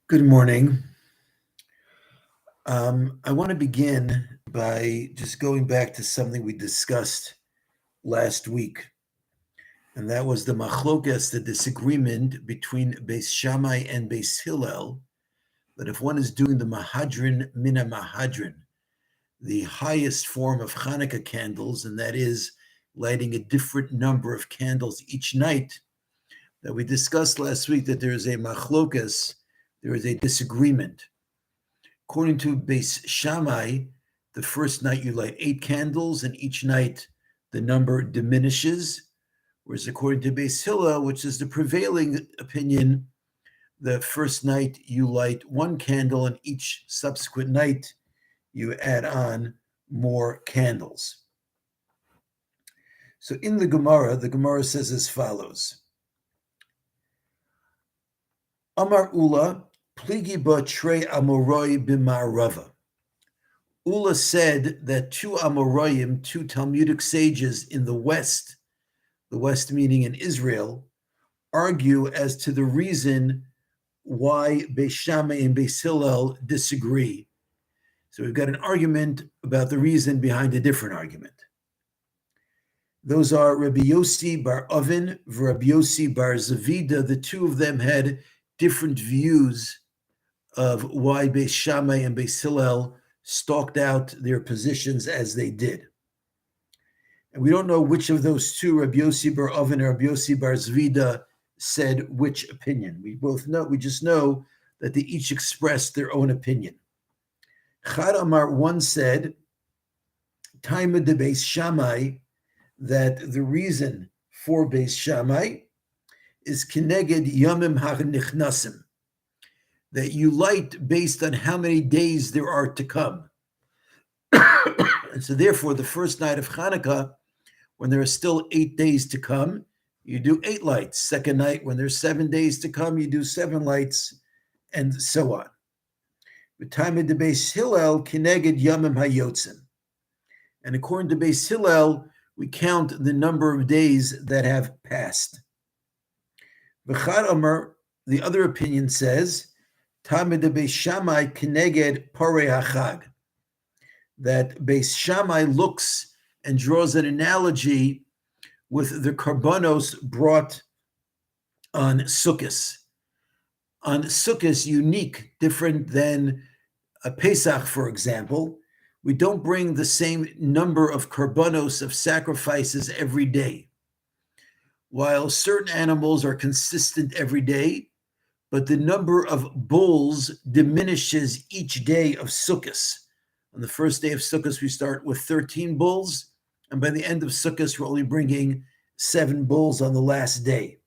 Good morning. I want to begin by just going back to something we discussed last week, and that was the machlokas, the disagreement between Beis Shammai and Beis Hillel, that if one is doing the Mahadrin Mina Mahadrin, the highest form of Chanukah candles, and that is lighting a different number of candles each night, that we discussed last week that there is a machlokas, there is a disagreement. According to Beis Shammai, the first night you light 8 candles, and each night the number diminishes. Whereas according to Beis Hillel, which is the prevailing opinion, the first night you light 1 candle, and each subsequent night you add on more candles. So in the Gemara says as follows. Amar Ula, Pligi ba trei Amoroi b'Ma'arava. Ula said that 2 Amoraim, 2 Talmudic sages in the West meaning in Israel, argue as to the reason why Beis Shammai and Beis Hillel disagree. So we've got an argument about the reason behind a different argument. Those are Rabbi Yossi bar Oven, Rabbi Yossi bar Zavida. The two of them had different views of why Beis Shammai and Beis Hillel stalked out their positions as they did. And we don't know which of those two, Rabbi Yossi bar Oven or Rabbi Yossi bar Zvida, said which opinion. We just know that they each expressed their own opinion. Chad Amar, one said, Taima de Beis Shammai, that the reason for Beis Shammai is Keneged Yamim HaNichnasim, that you light based on how many days there are to come. And so therefore, the first night of Chanukah, when there are still 8 days to come, you do 8 lights. Second night, when there's 7 days to come, you do 7 lights, and so on. The time of the Beis Hillel, Keneged Yamim HaYotzim. And according to Beis Hillel, we count the number of days that have passed. V'chad Amar, the other opinion says, Tamid Beis Shammai Keneged Parei HaChag, that Beis Shammai looks and draws an analogy with the karbanos brought on Sukkos. On Sukkos, unique, different than a Pesach, for example, we don't bring the same number of karbanos, of sacrifices every day. While certain animals are consistent every day, but the number of bulls diminishes each day of Sukkos. On the first day of Sukkos, we start with 13 bulls, and by the end of Sukkos, we're only bringing 7 bulls on the last day.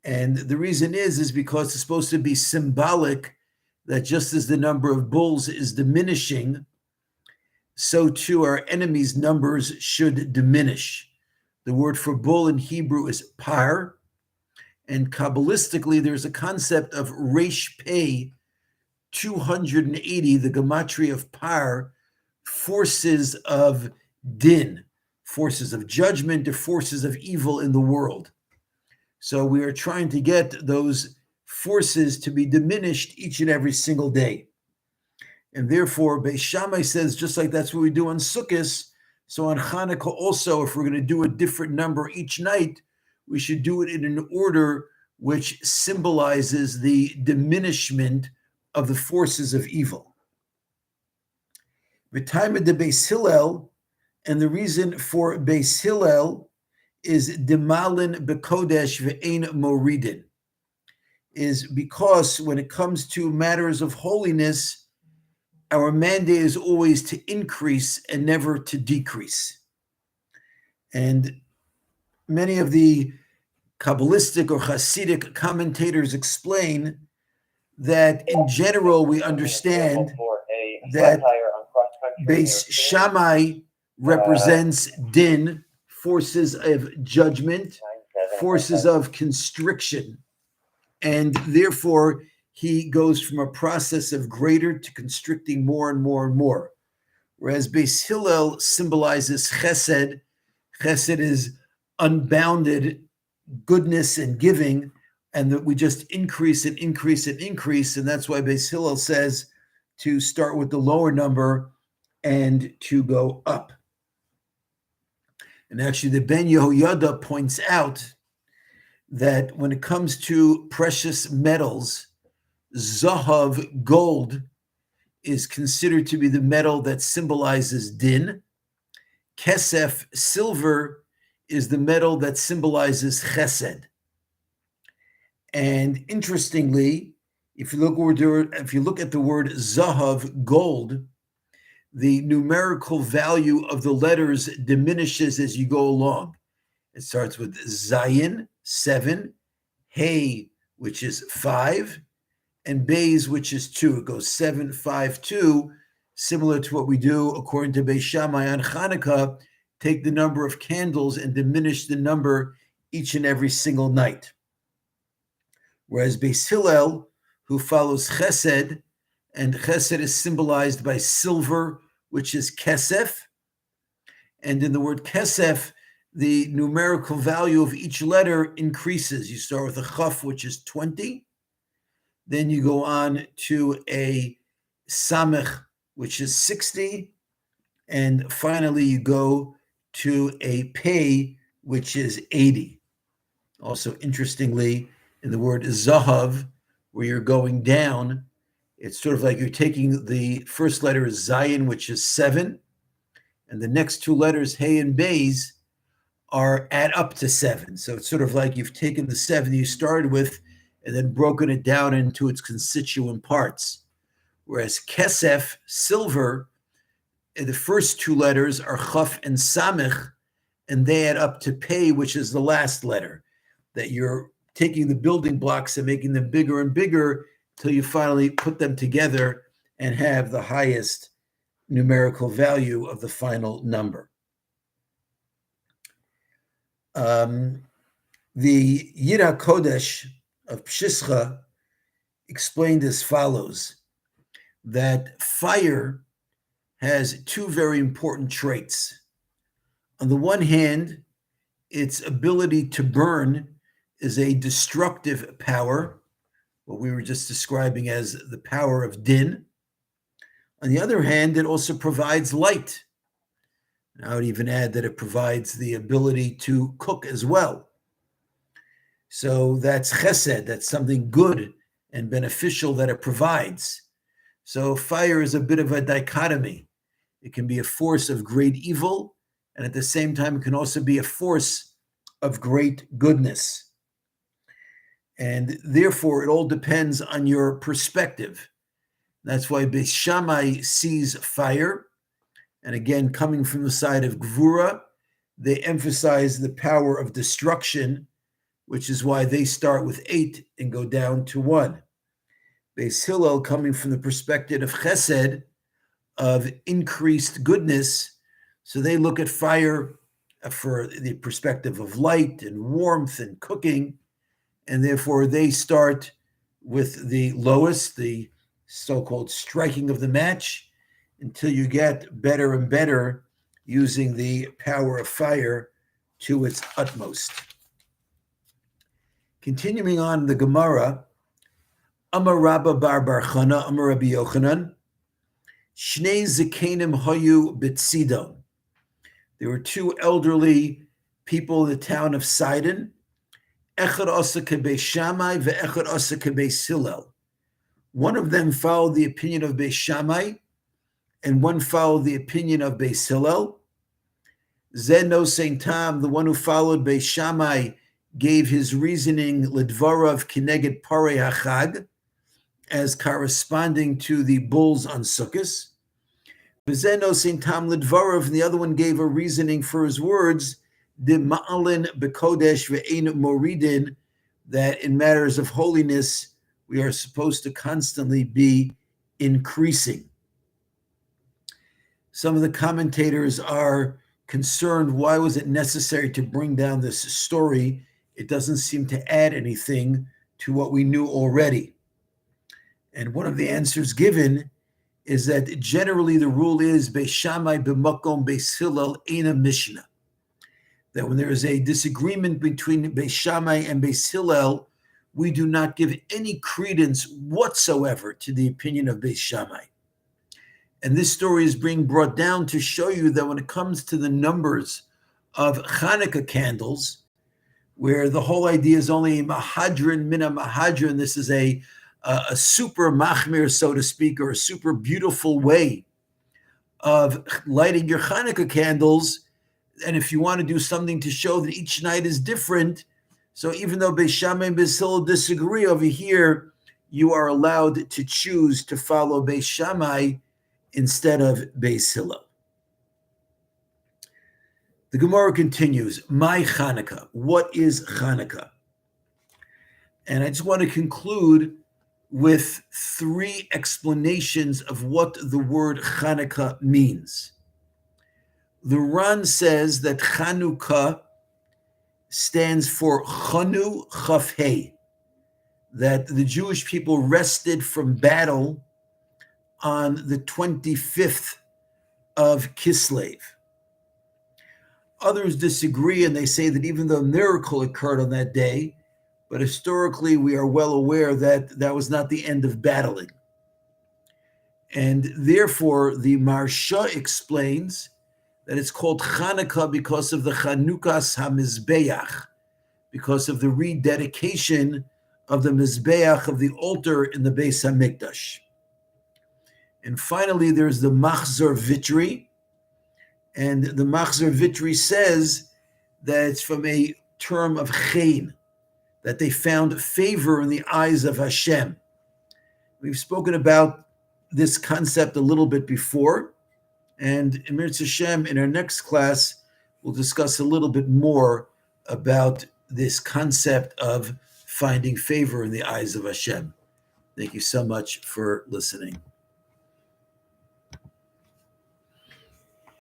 And the reason is because it's supposed to be symbolic that just as the number of bulls is diminishing, so too our enemies' numbers should diminish. The word for bull in Hebrew is par, and Kabbalistically, there's a concept of Resh Pei 280, the gematria of par, forces of din, forces of judgment, or forces of evil in the world. So we are trying to get those forces to be diminished each and every single day. And therefore, Beis Shammai says, just like that's what we do on Sukkos, so on Chanukah also, if we're going to do a different number each night, we should do it in an order which symbolizes the diminishment of the forces of evil. The time of the Beis Hillel, and the reason for Beis Hillel is Demalin Bekodesh Ve'ein Moridin, is because when it comes to matters of holiness, our mandate is always to increase and never to decrease. And many of the Kabbalistic or Hasidic commentators explain that in general we understand that Beis Shammai represents din, forces of judgment, forces of constriction, and therefore he goes from a process of greater to constricting more and more and more. Whereas Beis Hillel symbolizes chesed. Chesed is unbounded goodness and giving, and that we just increase and increase and increase. And that's why Beis Hillel says to start with the lower number and to go up. And actually, the Ben Yehoyada points out that when it comes to precious metals, Zahav, gold, is considered to be the metal that symbolizes din. Kesef, silver, is the metal that symbolizes chesed. And interestingly, if you look at the word Zahav, gold, the numerical value of the letters diminishes as you go along. It starts with Zayin, 7, Hey, which is 5, and Beis, which is 2. It goes 7, 5, 2, similar to what we do according to Beis Shammai on Chanukah, take the number of candles and diminish the number each and every single night. Whereas Beis Hillel, who follows Chesed, and Chesed is symbolized by silver, which is Kesef, and in the word Kesef, the numerical value of each letter increases. You start with a Chaf, which is 20, then you go on to a Samech, which is 60, and finally you go to a Pei, which is 80. Also, interestingly, in the word Zahav, where you're going down, it's sort of like you're taking the first letter is Zayin, which is 7, and the next two letters, Hey and Beis, are add up to 7. So it's sort of like you've taken the 7 you started with and then broken it down into its constituent parts. Whereas Kesef, silver, the first two letters are Chaf and Samech, and they add up to Pei, which is the last letter, that you're taking the building blocks and making them bigger and bigger till you finally put them together and have the highest numerical value of the final number. The Yira Kodesh of Pshischa explained as follows, that fire has two very important traits. On the one hand, its ability to burn is a destructive power, what we were just describing as the power of din. On the other hand, it also provides light. And I would even add that it provides the ability to cook as well. So that's chesed, that's something good and beneficial that it provides. So fire is a bit of a dichotomy. It can be a force of great evil, and at the same time, it can also be a force of great goodness. And therefore, it all depends on your perspective. That's why Beis Shammai sees fire. And again, coming from the side of Gvura, they emphasize the power of destruction, which is why they start with 8 and go down to 1. Beis Hillel, coming from the perspective of Chesed, of increased goodness, so they look at fire for the perspective of light and warmth and cooking, and therefore they start with the lowest, the so-called striking of the match, until you get better and better using the power of fire to its utmost. Continuing on the Gemara, Amar Rabba bar bar Chana, Amar Rabbi Yochanan, Shnei Zikenim Hayu B'Tzidon. There were two elderly people in the town of Sidon. Echad asa kebeis Shammai ve'echad asa kebeis Hillel. One of them followed the opinion of Beis Shammai, and one followed the opinion of Beis Hillel. Zeno Saint Tam, the one who followed Beis Shammai, gave his reasoning Lidvarav Kineged Parei Hachag, as corresponding to the bulls on Sukkos. Zeno Saint Tam Lidvarav, and the other one gave a reasoning for his words, De Ma'alin Bekodesh Ve'ein Moridin, that in matters of holiness, we are supposed to constantly be increasing. Some of the commentators are concerned, why was it necessary to bring down this story? It doesn't seem to add anything to what we knew already. And one of the answers given is that generally the rule is Beis Shammai b'makom Beis Hillel eina Mishnah. That when there is a disagreement between Beis Shammai and Beis Hillel, we do not give any credence whatsoever to the opinion of Beis Shammai. And this story is being brought down to show you that when it comes to the numbers of Chanukah candles, where the whole idea is only mahadrin mina mahadrin, this is a super machmir, so to speak, or a super beautiful way of lighting your Chanukah candles. And if you want to do something to show that each night is different, so even though Beis Shammai and Beis Hillel disagree over here, you are allowed to choose to follow Beis Shammai instead of Beis Hillel. The Gemara continues, my Chanukah, what is Chanukah? And I just want to conclude with 3 explanations of what the word Chanukah means. The Ran says that Chanukah stands for Chanu Chafhei, that the Jewish people rested from battle on the 25th of Kislev. Others disagree, and they say that even though a miracle occurred on that day, but historically we are well aware that that was not the end of battling. And therefore, the Marsha explains that it's called Chanukah because of the Chanukas HaMizbeach, because of the rededication of the Mizbeach, of the altar in the Beis HaMikdash. And finally, there's the Machzor Vitri, and the Machzor Vitri says that it's from a term of chen, that they found favor in the eyes of Hashem. We've spoken about this concept a little bit before, and in Mirz Hashem, in our next class, we'll discuss a little bit more about this concept of finding favor in the eyes of Hashem. Thank you so much for listening.